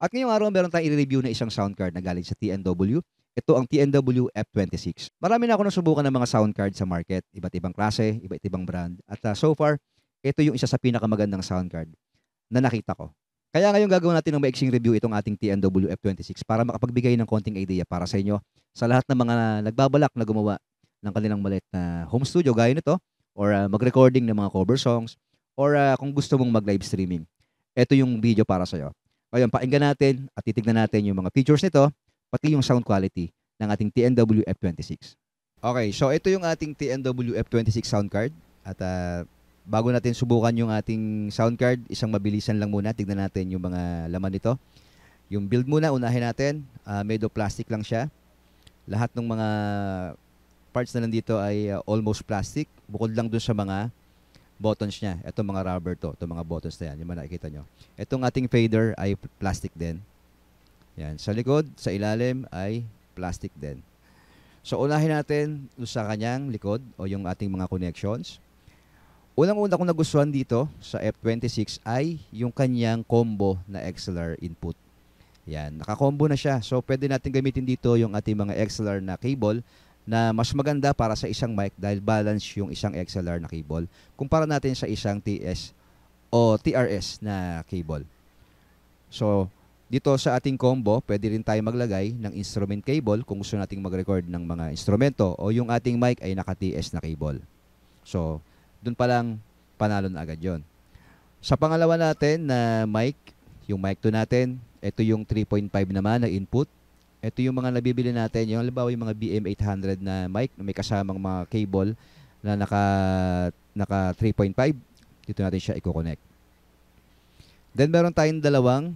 At ngayong araw meron tayong i-review na isang sound card na galing sa TNW. Ito ang TNW F26. Marami na ako nasubukan ng mga sound card sa market, iba't ibang klase, iba't ibang brand. At so far, ito yung isa sa pinakamagandang sound card na nakita ko. Kaya ngayon gagawin natin ng maiksing review itong ating TNW F26 para makapagbigay ng konting idea para sa inyo sa lahat ng mga nagbabalak na gumawa ng kanilang maliit na home studio gaya nito or mag-recording ng mga cover songs or kung gusto mong mag-live streaming. Ito yung video para sa iyo. Ngayon, pakinggan natin at titignan natin yung mga features nito, pati yung sound quality ng ating TNW F26. Okay, so ito yung ating TNW F26 sound card. At bago natin subukan yung ating sound card, isang mabilisan lang muna. Tignan natin yung mga laman nito. Yung build muna, unahin natin. Made of plastic lang siya. Lahat ng mga parts na nandito ay almost plastic. Bukod lang dun sa mga buttons niya. Ito mga rubber to. Ito mga buttons na yan. Yung mga nakikita nyo. Itong ating fader ay plastic din. Yan. Sa likod, sa ilalim ay plastic din. So, unahin natin sa kanyang likod o yung ating mga connections. Unang-una kong nagustuhan dito sa F26 ay yung kanyang combo na XLR input. Yan. Naka-combo na siya. So, pwede natin gamitin dito yung ating mga XLR na cable na mas maganda para sa isang mic dahil balance yung isang XLR na cable kumpara natin sa isang TS o TRS na cable. So, dito sa ating combo, pwede rin tayo maglagay ng instrument cable kung gusto nating mag-record ng mga instrumento o yung ating mic ay naka-TS na cable. So, dun pa lang panalo na agad yon. Sa pangalawa natin na mic, yung mic 2 natin, ito yung 3.5 naman na input. Ito yung mga nabibili natin, yung halimbawa yung mga BM800 na mic na may kasamang mga cable na naka 3.5. Dito natin siya i-connect. Then meron tayong dalawang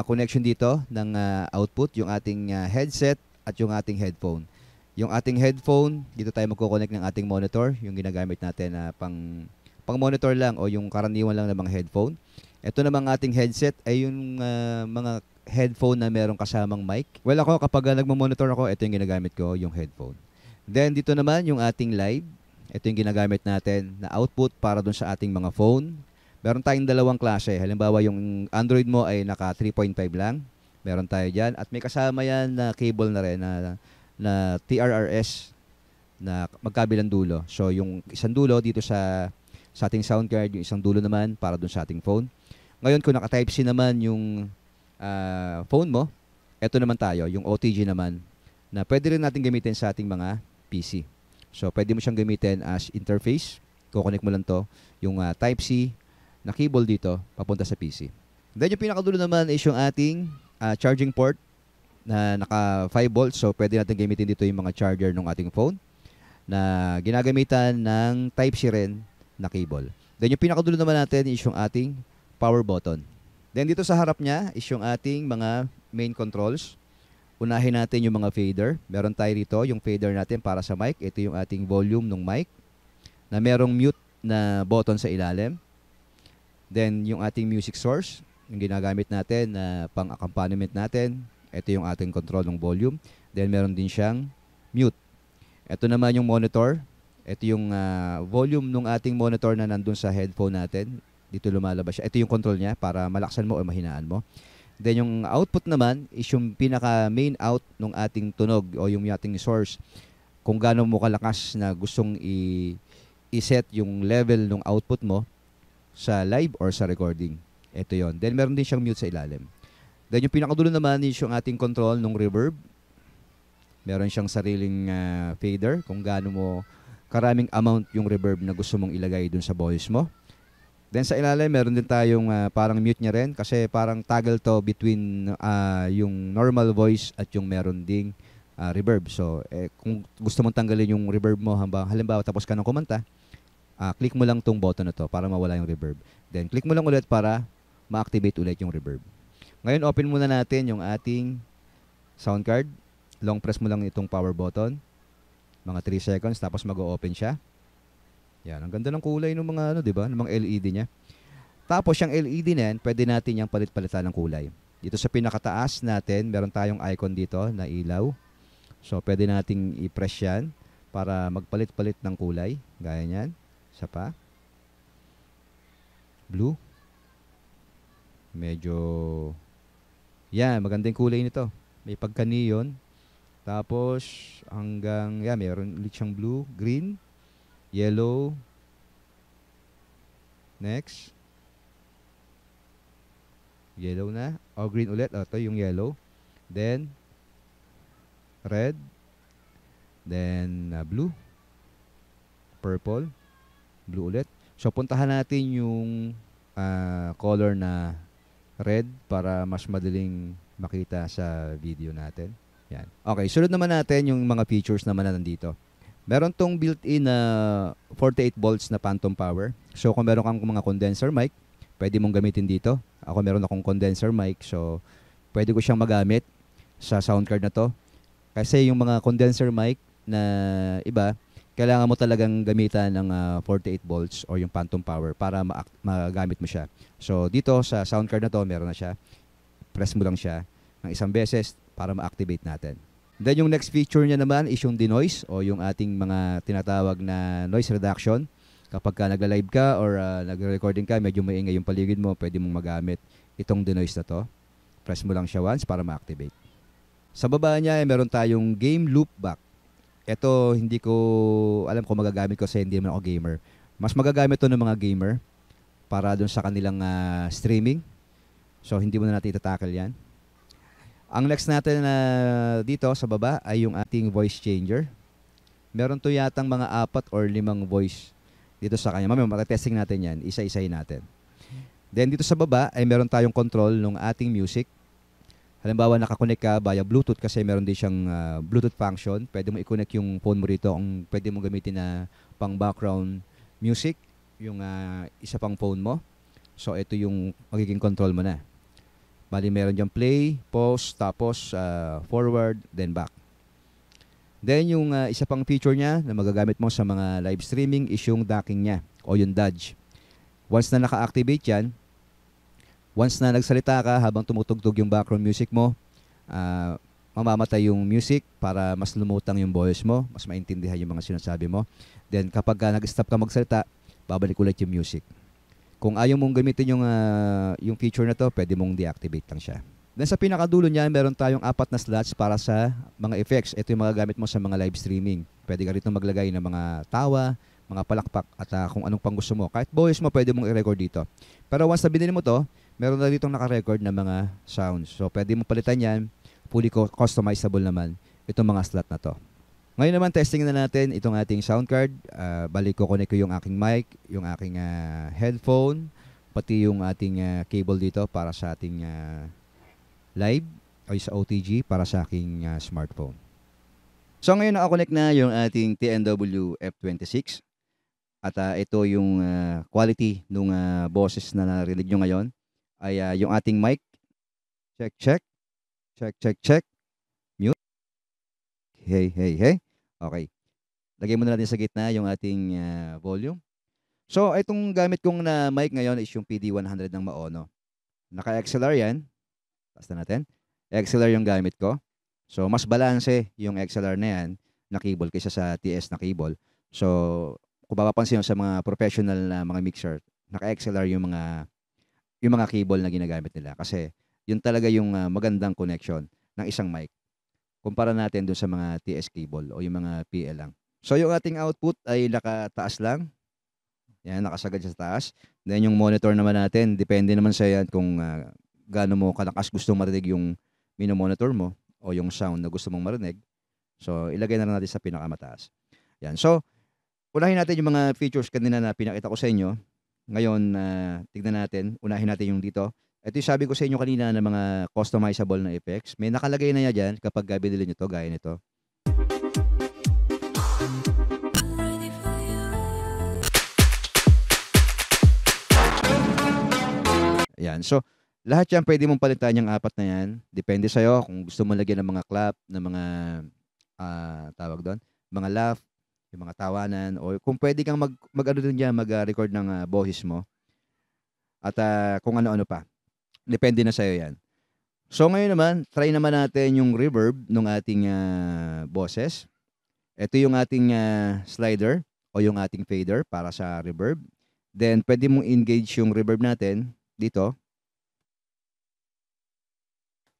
connection dito ng output, yung ating headset at yung ating headphone. Yung ating headphone, dito tayo magko-connect ng ating monitor, yung ginagamit natin na pang monitor lang o yung karaniwan lang ng mga headphone. Ito namang ating headset ay yung mga headphone na merong kasamang mic. Well, ako kapag nagmo-monitor ako, ito yung ginagamit ko, yung headphone. Then dito naman yung ating live. Ito yung ginagamit natin na output para dun sa ating mga phone. Meron tayong dalawang klase. Halimbawa yung Android mo ay naka 3.5 lang. Meron tayo dyan. At may kasama yan na cable na rin na TRRS na magkabilang dulo. So yung isang dulo dito sa ating sound card, yung isang dulo naman para dun sa ating phone. Ngayon kung naka Type-C naman yung phone mo, eto naman tayo, yung OTG naman, na pwede rin natin gamitin sa ating mga PC. So, pwede mo siyang gamitin as interface. Kukonek mo lang to, yung Type-C na cable dito, papunta sa PC. Then, yung pinakadulo naman is yung ating charging port na naka 5 volts. So, pwede natin gamitin dito yung mga charger ng ating phone na ginagamitan ng Type-C rin na cable. Then, yung pinakadulo naman natin is yung ating power button. Then dito sa harap niya is yung ating mga main controls. Unahin natin yung mga fader. Meron tayo rito yung fader natin para sa mic. Ito yung ating volume ng mic na merong mute na button sa ilalim. Then yung ating music source, yung ginagamit natin na pang-accompaniment natin. Ito yung ating control ng volume. Then meron din siyang mute. Ito naman yung monitor. Ito yung volume ng ating monitor na nandun sa headphone natin. Dito lumalabas siya. Ito yung control niya para malaksan mo o mahinaan mo. Then yung output naman is yung pinaka main out ng ating tunog o yung ating source. Kung gaano mo kalakas na gustong i-set yung level ng output mo sa live or sa recording. Ito yon. Then meron din siyang mute sa ilalim. Then yung pinakadulo naman is yung ating control ng reverb. Meron siyang sariling fader kung gaano mo karaming amount yung reverb na gusto mong ilagay dun sa voice mo. Then sa ilalim, meron din tayong parang mute niya rin kasi parang toggle to between yung normal voice at yung meron ding reverb. So, kung gusto mong tanggalin yung reverb mo, halimbawa tapos ka ng kumanta, click mo lang tong button na to para mawala yung reverb. Then, click mo lang ulit para ma-activate ulit yung reverb. Ngayon, open muna natin yung ating sound card. Long press mo lang itong power button. Mga 3 seconds, tapos mag-o-open siya. Yan, ang ganda ng kulay ng mga di ba? Ng mga LED niya. Tapos yung LED na yan, pwede natin yung palit-palitan ng kulay. Dito sa pinakataas natin, meron tayong icon dito na ilaw. So pwede nating i-press yan para magpalit-palit ng kulay. Gaya niyan. Isa pa. Blue. Medyo Yan, maganda yung kulay nito. May pagka-neon. Tapos, hanggang, yan, mayroon ulit siyang blue, green, yellow. Next. Yellow na. O, green ulit. O, ito yung yellow. Then, red. Then, blue. Purple. Blue ulit. So, puntahan natin yung color na red para mas madaling makita sa video natin. Yan. Okay, sunod naman natin yung mga features naman na nandito. Meron tong built-in na 48 volts na phantom power. So, kung meron kang mga condenser mic, pwede mong gamitin dito. Ako meron akong condenser mic, so pwede ko siyang magamit sa sound card na to. Kasi yung mga condenser mic na iba, kailangan mo talagang gamitan ng 48 volts or yung phantom power para magamit mo siya. So, dito sa sound card na to, meron na siya. Press mo lang siya ng isang beses para ma-activate natin. Then yung next feature niya naman is yung denoise o yung ating mga tinatawag na noise reduction. Kapag ka nagla-live ka or nagre-recording ka, medyo maingay yung paligid mo, pwede mong magamit itong denoise na to. Press mo lang siya once para ma-activate. Sa baba niya, meron tayong game loopback. Ito, hindi ko alam kung magagamit ko kasi hindi naman ako gamer. Mas magagamit to ng mga gamer para dun sa kanilang streaming. So, hindi mo na natin itatakal yan. Ang next natin na dito sa baba ay yung ating voice changer. Meron to yatang mga 4 or 5 voice dito sa kanya. Mamaya matetesting natin yan. Isa-isahin natin. Then dito sa baba ay meron tayong control ng ating music. Halimbawa nakakonect ka via Bluetooth kasi meron din siyang Bluetooth function. Pwede mo i-connect yung phone mo rito kung pwede mo gamitin na pang background music, yung isa pang phone mo. So ito yung magiging control mo na. Bali meron diyang play, pause, tapos forward, then back. Then yung isa pang feature niya na magagamit mo sa mga live streaming is yung docking niya o yung dodge. Once na naka-activate yan, once na nagsalita ka habang tumutugtog yung background music mo, mamamatay yung music para mas lumutang yung boses mo, mas maintindihan yung mga sinasabi mo. Then kapag nag-stop ka magsalita, babalik ulit yung music. Kung ayaw mong gamitin yung feature na to, pwede mong deactivate lang siya. Then sa pinakadulo niya, meron tayong 4 na slots para sa mga effects. Ito yung mga gamit mo sa mga live streaming. Pwede ka rito maglagay ng mga tawa, mga palakpak, at kung anong pang gusto mo. Kahit voice mo, pwede mong i-record dito. Pero once na binili mo to, meron na dito naka-record na mga sounds. So pwede mong palitan yan, fully customizable naman itong mga slot na to. Ngayon naman, testing na natin itong ating sound card. Balik ko connect ko yung aking mic, yung aking headphone, pati yung ating cable dito para sa ating live o sa OTG para sa aking smartphone. So ngayon naka-connect na yung ating TNW F26 at ito yung quality ng boses na narinig nyo ngayon ay yung ating mic. Check, check. Check, check, check. Mute. Hey, hey, hey. Okay. Lagay muna natin sa gitna yung ating volume. So, itong gamit kong na mic ngayon is yung PD100 ng Maono. Naka-XLR yan. Taas na natin. XLR yung gamit ko. So, mas balanse yung XLR na yan na cable kaysa sa TS na cable. So, kung mapapansin nyo sa mga professional na mga mixer, naka-XLR yung mga cable na ginagamit nila. Kasi, yun talaga yung magandang connection ng isang mic. Kumpara natin dun sa mga TS cable o yung mga PL lang. So, yung ating output ay nakataas lang. Yan, nakasagad sa taas. Then, yung monitor naman natin, depende naman sa yan kung gaano mo kalakas gusto marinig yung monitor mo o yung sound na gusto mong marinig. So, ilagay na lang natin sa pinakamataas. Yan. So, unahin natin yung mga features kanina na pinakita ko sa inyo. Ngayon, tignan natin. Unahin natin yung dito. Ito yung sabi ko sa inyo kanina na mga customizable na effects. May nakalagay na yan dyan kapag binili nyo to, gaya nito. Yan. So, lahat yan pwede mong palitan yung 4 na yan. Depende sa'yo kung gusto mo lagyan ng mga clap, ng mga, tawag doon, mga laugh, yung mga tawanan, o kung pwede kang mag-ano din dyan, mag-record ng boses mo. At kung ano-ano pa. Depende na sa'yo yan. So ngayon naman, try naman natin yung reverb ng ating boses. Ito yung ating slider o yung ating fader para sa reverb. Then pwede mong engage yung reverb natin dito.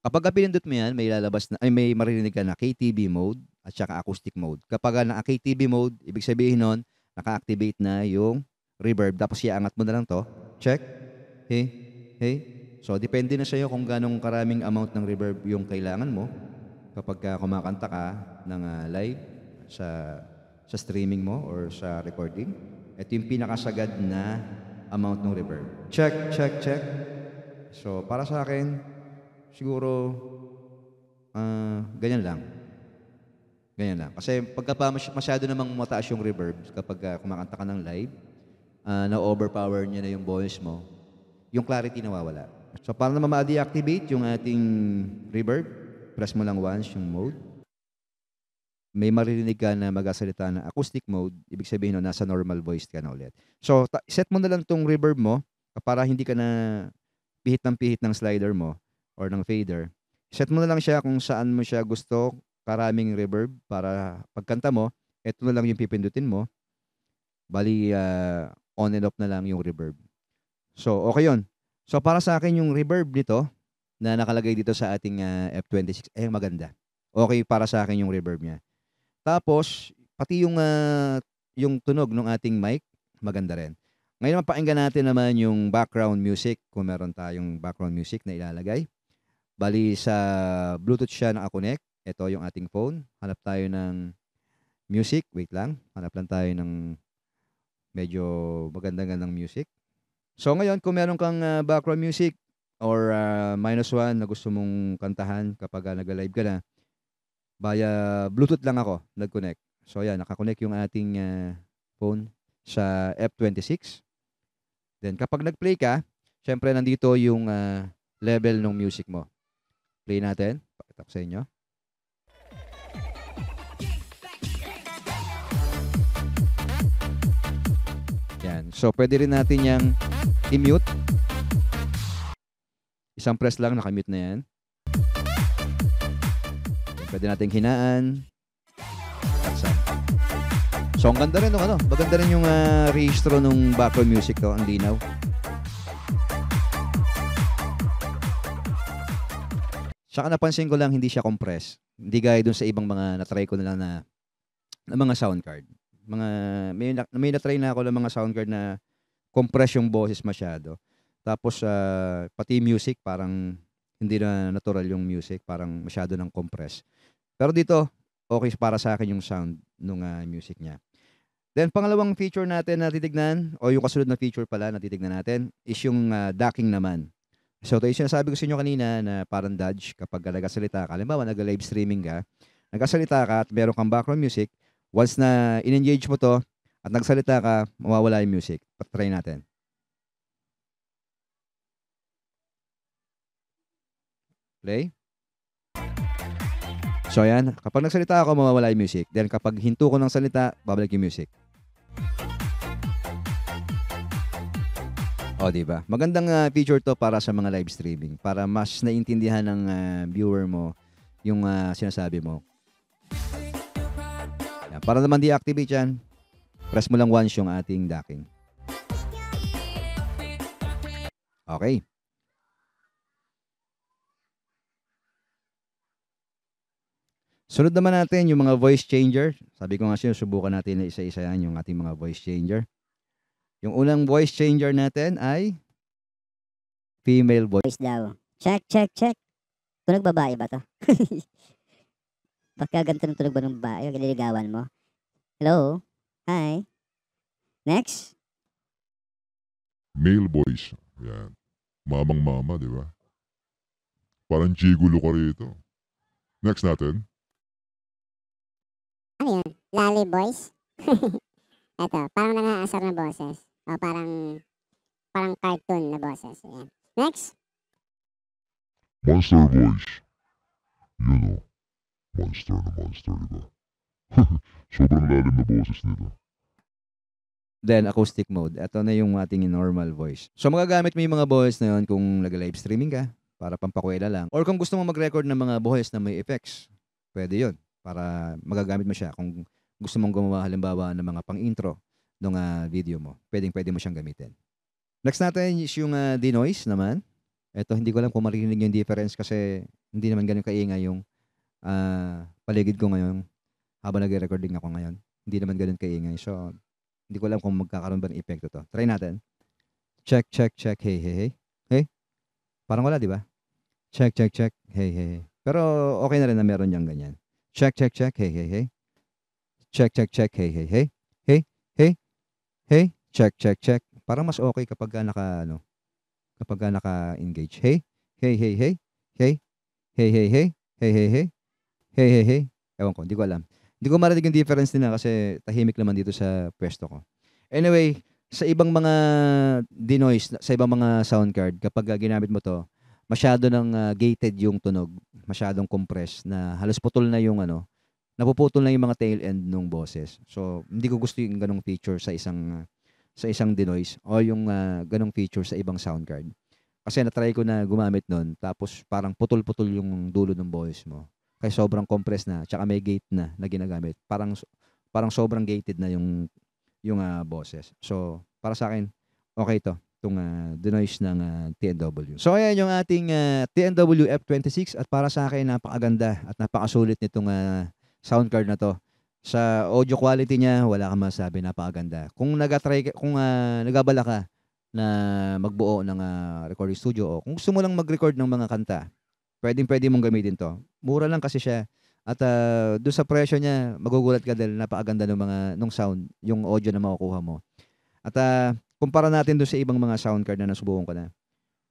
Kapag pinindot mo yan, may lalabas na, ay may maririnig ka na KTB mode at saka acoustic mode. Kapag naka-KTB mode, ibig sabihin nun, naka-activate na yung reverb. Tapos iangat mo na lang to. Check. Hey. Hey. So, depende na sa'yo kung ganong karaming amount ng reverb yung kailangan mo kapag kumakanta ka ng live sa streaming mo or sa recording. Ito yung pinakasagad na amount ng reverb. Check, check, check. So, para sa akin, siguro, ganyan lang. Ganyan lang. Kasi pagka masyado namang mataas yung reverb kapag kumakanta ka ng live, na-overpower niya na yung voice mo, yung clarity nawawala. So, para naman ma-deactivate yung ating reverb, press mo lang once yung mode. May maririnig ka na magasalita na acoustic mode, ibig sabihin no, nasa normal voice ka na ulit. So, set mo na lang tong reverb mo para hindi ka na pihit ng slider mo or ng fader. Set mo na lang siya kung saan mo siya gusto, karaming reverb para pagkanta mo, ito na lang yung pipindutin mo. Bali, on and off na lang yung reverb. So, okay yun. So, para sa akin yung reverb dito na nakalagay dito sa ating F26, maganda. Okay para sa akin yung reverb niya. Tapos, pati yung tunog ng ating mic, maganda rin. Ngayon, mapakinggan natin naman yung background music, kung meron tayong background music na ilalagay. Bali, sa Bluetooth siya nakakonect. Ito yung ating phone. Hanap tayo ng music. Wait lang. Hanap lang tayo ng medyo magandang music. So, ngayon, kung meron kang background music or -1 na gusto mong kantahan kapag nag-live ka na, via Bluetooth lang ako nag-connect. So, ayan, nakakonect yung ating phone sa F26. Then, kapag nag-play ka, syempre nandito yung level ng music mo. Play natin. Pakita ko sa inyo. Yan. So, pwede rin natin yung i-mute. Isang press lang, nakamute na yan. Pwede nating hinaan. Taksan. So, ang ganda rin ng maganda rin yung registro ng background music to, ang linaw. Saka napansin ko lang hindi siya compress. Hindi gaya dun sa ibang mga na-try ko na lang na mga sound card. May na-try na ako ng mga sound card na compress yung boses masyado. Tapos pati music parang hindi na natural yung music, parang masyado ng compress. Pero dito, okay para sa akin yung sound ng music niya. Then pangalawang feature natin na titignan, o yung kasunod na feature pala na titignan natin, is yung docking naman. So ito yung sinasabi ko sa inyo kanina na parang dodge kapag nagsasalita ka. Halimbawa, nag-live streaming ka, nagsasalita ka at meron kang background music, once na in-engage mo to at nagsalita ka, mawawala yung music. Patry natin. Play. So ayan, kapag nagsalita ako, mawawala yung music. Then kapag hinto ko ng salita, babalik yung music. O, diba? Magandang feature to para sa mga live streaming. Para mas naintindihan ng viewer mo yung sinasabi mo. Yan. Para naman deactivate yan, press mo lang once yung ating docking. Okay. Sunod naman natin yung mga voice changer. Sabi ko nga subukan natin na isa-isa yan yung ating mga voice changer. Yung unang voice changer natin ay female voice daw. Check, check, check. Tunog babae ba to? Baka ganito ng tunog ba ng babae? Nililigawan mo? Hello? Hi? Next? Male voice. Yan. Mamang-mama, di ba? Parang gigulo ka rito. Next natin. Ano yun? Lolly voice? Eto, parang nangaasar na boses. O parang cartoon na boses. Ayan. Next. Monster voice. Yun o. Monster na monster, di ba? Sobrang lalim na boses nito. Then, acoustic mode. Ito na yung ating normal voice. So, magagamit mo yung mga voice na yun kung nag-live streaming ka para pampakwela lang. Or kung gusto mo mag-record ng mga voice na may effects, pwede yun. Para magagamit mo siya. Kung gusto mong gumawa halimbawa ng mga pang-intro ng video mo, pwede mo siyang gamitin. Next natin is yung denoise naman. Eto, hindi ko alam kung maririnig niyo yung difference kasi hindi naman gano'n kaingay yung paligid ko ngayon habang nagre-recording ako ngayon. Hindi naman gano'n kaingay. So, hindi ko alam kung magkakaroon ba ng epekto 'to. Try natin. Check, check, check. Hey, hey, hey. Hey, parang wala, 'di ba? Check, check, check. Hey, hey, hey. Pero okay na rin na meron diyang ganyan. Check, check, check. Hey, hey, hey. Check, check, check. Hey, hey, hey. Hey, hey, hey. Check, check, check. Parang mas okay kapagka kapagka naka-engage. Hey, hey, hey, hey. Hey, hey, hey, hey. Hey, hey, hey. Hey, hey, hey. Ewan ko, hindi ko alam. Hindi ko marinig yung difference nila kasi tahimik naman dito sa pwesto ko. Anyway, sa ibang mga denoise, sa ibang mga sound card, kapag ginamit mo to, masyado ng gated yung tunog, masyadong compressed na halos putol na yung napuputol na yung mga tail end ng boses. So, hindi ko gusto yung ganong feature sa isang denoise o yung ganong feature sa ibang sound card. Kasi na-try ko na gumamit nun, tapos parang putol-putol yung dulo ng boses mo. Kaya sobrang compressed na, tsaka may gate na ginagamit. Parang sobrang gated na yung boses. So, para sa akin, okay to, itong denoise ng TNW. So, ayan yung ating TNW F26 at para sa akin, napakaganda at napakasulit nitong sound card na to. Sa audio quality niya, wala kang masabi, napakaganda. Kung nagabala ka na magbuo ng recording studio o kung gusto mo lang mag-record ng mga kanta, pwede mong gamitin to. Mura lang kasi siya. At doon sa presyo niya, magugulat ka dahil napakaganda nung sound, yung audio na makukuha mo. At kumpara natin doon sa ibang mga sound card na nasubukan ko na.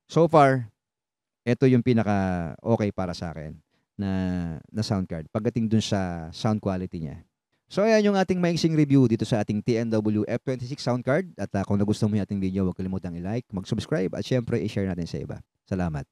So far, ito yung pinaka okay para sa akin na sound card pagdating doon sa sound quality niya. So ayan yung ating maiksing review dito sa ating TNW F26 sound card. At kung nagustuhan mo yung ating video, huwag kalimutang i-like, mag-subscribe at syempre i-share natin sa iba. Salamat.